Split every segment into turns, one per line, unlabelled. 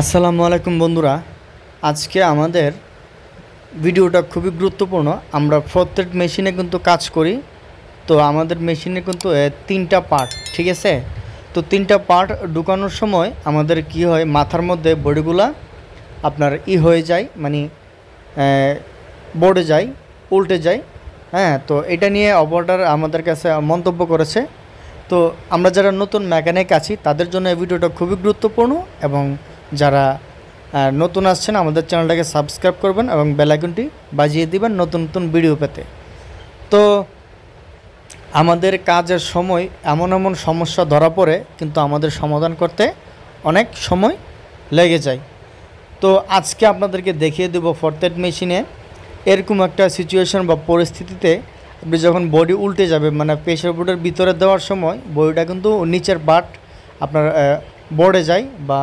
আসসালামু আলাইকুম বন্ধুরা, আজকে আমাদের ভিডিওটা খুবই গুরুত্বপূর্ণ। আমরা প্রত্যেক মেশিনে কিন্তু কাজ করি। তো আমাদের মেশিনে কিন্তু তিনটা পার্ট, ঠিক আছে। তো তিনটা পার্ট ঢুকানোর সময় আমাদের কি হয়, মাথার মধ্যে বডিগুলা আপনার হয়ে যায়, মানে বোর্ডে যায়, উল্টে যায়। হ্যাঁ, তো এটা নিয়ে অপারেটর আমাদের কাছে মন্তব্য করেছে। তো আমরা যারা নতুন মেকানিক আছি তাদের জন্য এই ভিডিওটা খুবই গুরুত্বপূর্ণ, এবং যারা নতুন আসছেন আমাদের চ্যানেলটাকে সাবস্ক্রাইব করবেন এবং বেল আইকনটি বাজিয়ে দিবেন নতুন নতুন ভিডিও পেতে। তো আমাদের কাজের সময় এমন এমন সমস্যা ধরা পড়ে, কিন্তু আমাদের সমাধান করতে অনেক সময় লেগে যায়। তো আজকে আপনাদেরকে দেখিয়ে দেব প্রত্যেক মেশিনে এরকম একটা সিচুয়েশন বা পরিস্থিতিতে আপনি যখন বডি উল্টে যাবে, মানে প্রেসার বোর্ডের ভিতরে দেওয়ার সময় বডিটা কিন্তু নিচের পার্ট আপনার বোর্ডে যায় বা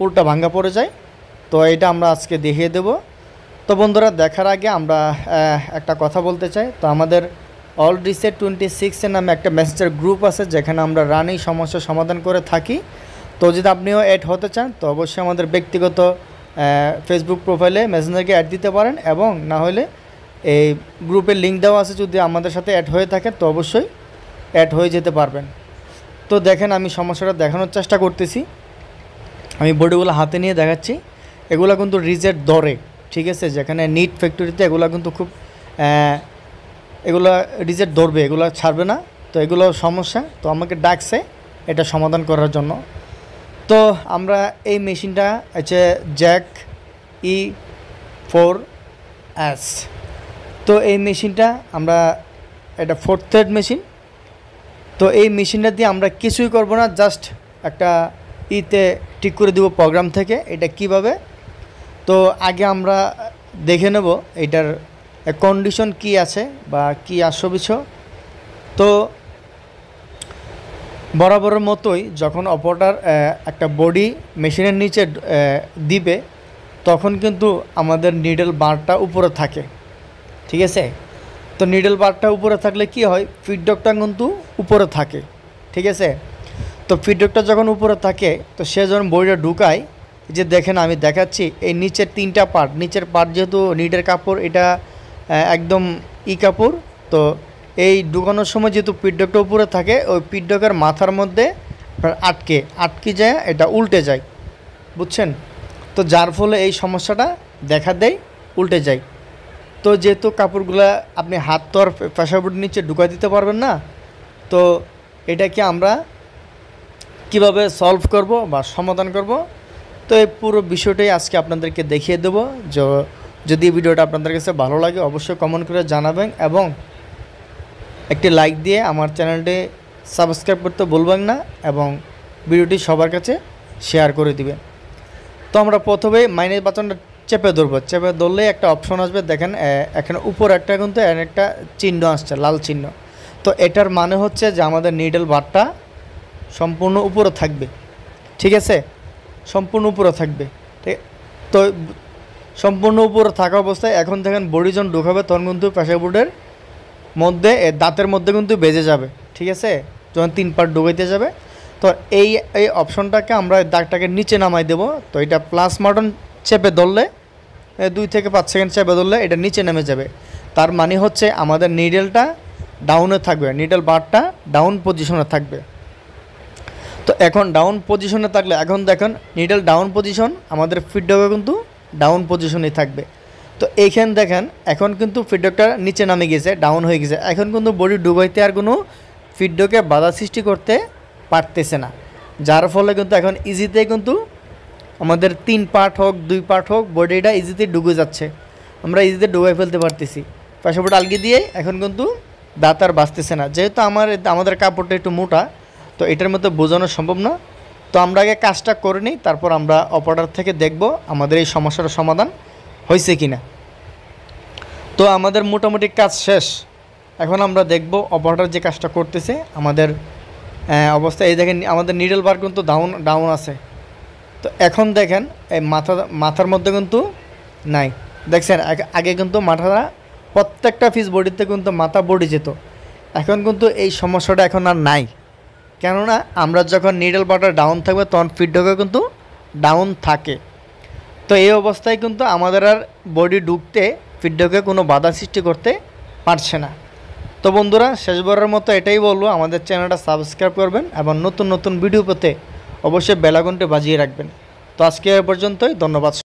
উল্টা ভাঙ্গা পড়ে যায়। তো এটা আমরা আজকে দেখিয়ে দেব। তো বন্ধুরা, দেখার আগে আমরা একটা কথা বলতে চাই। তো আমাদের অল রিসেট 26 নামে একটা মেসেঞ্জার গ্রুপ আছে, যেখানে আমরা রানিং সমস্যা সমাধান করে থাকি। তো যদি আপনিও অ্যাড হতে চান তো অবশ্যই আমাদের ব্যক্তিগত ফেসবুক প্রোফাইলে মেসেঞ্জারকে অ্যাড দিতে পারেন, এবং না হলে এই গ্রুপের লিঙ্ক দেওয়া আছে। যদি আমাদের সাথে অ্যাড হয়ে থাকে তো অবশ্যই অ্যাড হয়ে যেতে পারবেন। তো দেখেন, আমি সমস্যাটা দেখানোর চেষ্টা করতেছি। আমি বডিগুলো হাতে নিয়ে দেখাচ্ছি। এগুলো কিন্তু রিজেট ধরে, ঠিক আছে। যেখানে নিট ফ্যাক্টরিতে এগুলো কিন্তু খুব এগুলো রিজেট ধরবে, এগুলো ছাড়বে না। তো এগুলো সমস্যা। তো আমাকে ডাকছে এটা সমাধান করার জন্য। তো আমরা এই মেশিনটা হচ্ছে জ্যাক E4S। তো এই মেশিনটা আমরা এটা 4th থ্রেড মেশিন। তো এই মেশিনটা দিয়ে আমরা কিছুই করব না, জাস্ট একটা ঠিক করে দিব প্রোগ্রাম থেকে। এটা কিভাবে, তো আগে আমরা দেখে নেব এটার কন্ডিশন কি আছে বা কি বিষয়। তো বরাবরের মতোই যখন অপারেটর একটা বডি মেশিনের নিচে দিবে, তখন কিন্তু আমাদের নিডল বারটা উপরে থাকে, ঠিক আছে। তো নিডল বারটা উপরে থাকলে কি হয়, ফিডব্যাকটা কিন্তু উপরে থাকে, ঠিক আছে। তো ফিডব্যাকটা যখন উপরে থাকে, তো সে যখন বডিটা ঢুকায়, যে দেখেন আমি দেখাচ্ছি এই নিচের তিনটা পার্ট, নিচের পার্ট যেহেতু নিডের কাপড়, এটা একদম কাপড়। তো এই ঢুকানোর সময় যেহেতু ফিডব্যাকটা উপরে থাকে, ওই ফিডব্যাকের মাথার মধ্যে আটকে যায়, এটা উল্টে যায়, বুঝছেন। তো যার ফলে এই সমস্যাটা দেখা দেয়, উল্টে যায়। তো যেহেতু কাপড়গুলা আপনি হাত তো আর প্রেসার বোর্ডের নিচে ঢুকাই দিতে পারবেন না, তো এটাকে আমরা কিভাবে সলভ করব বা সমাধান করব, তো এই পুরো বিষয়টাই আজকে আপনাদেরকে দেখিয়ে দেবো। যদি ভিডিওটা আপনাদের কাছে ভালো লাগে অবশ্যই কমেন্ট করে জানাবেন, এবং একটি লাইক দিয়ে আমার চ্যানেলটি সাবস্ক্রাইব করতে ভুলবেন না, এবং ভিডিওটি সবার কাছে শেয়ার করে দিবেন। তো আমরা প্রথমেই মাইনাস বাটনটা চেপে ধরবো। চেপে ধরলে একটা অপশন আসবে, দেখেন এখানে উপর একটা কিন্তু একটা চিহ্ন আসছে, লাল চিহ্ন। তো এটার মানে হচ্ছে যে আমাদের নিডল বারটা সম্পূর্ণ উপরে থাকবে, ঠিক আছে, সম্পূর্ণ উপরে থাকবে। তো সম্পূর্ণ উপরে থাকা অবস্থায় এখন দেখেন বডি যখন ঢুকাবে, তখন কিন্তু প্রেসার বোর্ডের মধ্যে দাঁতের মধ্যে কিন্তু বেজে যাবে, ঠিক আছে, যখন 3 পার্ট ঢুকাইতে যাবে। তো এই অপশনটাকে আমরা দাগটাকে নিচে নামাই দেব। তো এটা প্লাস বাটন চেপে ধরলে 2 থেকে 5 সেকেন্ড চেপে ধরলে এটা নিচে নেমে যাবে। তার মানে হচ্ছে আমাদের নিডেলটা ডাউনে থাকবে, নিডল বারটা ডাউন পজিশনে থাকবে। তো এখন ডাউন পজিশনে থাকলে, এখন দেখেন নিডল ডাউন পজিশন, আমাদের ফিডব্যাকও কিন্তু ডাউন পজিশনেই থাকবে। তো এইখানে দেখেন এখন কিন্তু ফিডব্যাকটা নিচে নামে গেছে, ডাউন হয়ে গেছে। এখন কিন্তু বডি ডুবাইতে আর কোনো ফিডব্যাকে বাধা সৃষ্টি করতে পারতেছে না, যার ফলে কিন্তু এখন ইজিতে কিন্তু আমাদের 3 পার্ট হোক 2 পার্ট হোক, বডিটা ইজিতে ডুবে যাচ্ছে, আমরা ইজিতে ডুবাই ফেলতে পারতেছি। প্রেসার বোর্ড আলগি দিয়ে এখন কিন্তু দাঁত আর বাঁচতেছে না। যেহেতু আমাদের কাপড়টা একটু মোটা, তো এটার মধ্যে বোঝানো সম্ভব না। তো আমরা আগে কাজটা করে নিই, তারপর আমরা অপারেটর থেকে দেখব আমাদের এই সমস্যার সমাধান হয়েছে কিনা। তো আমাদের মোটামুটি কাজ শেষ। এখন আমরা দেখব অপারেটর যে কাজটা করতেছে আমাদের অবস্থা। এই দেখেন আমাদের নিডল বার কিন্তু ডাউন আছে। তো এখন দেখেন এই মাথার মধ্যে কিন্তু নাই, দেখছেন আগে কিন্তু মাথাটা প্রত্যেকটা পিস বডিতে কিন্তু মাথা বডি যেত, এখন কিন্তু এই সমস্যাটা এখন আর নাই। কেননা আমরা যখন নিডল বারটা ডাউন থাকবে তখন ফিডব্যাকও কিন্তু ডাউন থাকে। তো এই অবস্থায় কিন্তু আমাদের আর বডি ঢুকতে ফিডব্যাকে কোনো বাধা সৃষ্টি করতে পারছে না। তো বন্ধুরা, শেষবারের মতো এটাই বলবো, আমাদের চ্যানেলটা সাবস্ক্রাইব করবেন এবং নতুন নতুন ভিডিও পেতে অবশ্যই বেল আইকনটি বাজিয়ে রাখবেন। তো আজকে এ পর্যন্তই, ধন্যবাদ।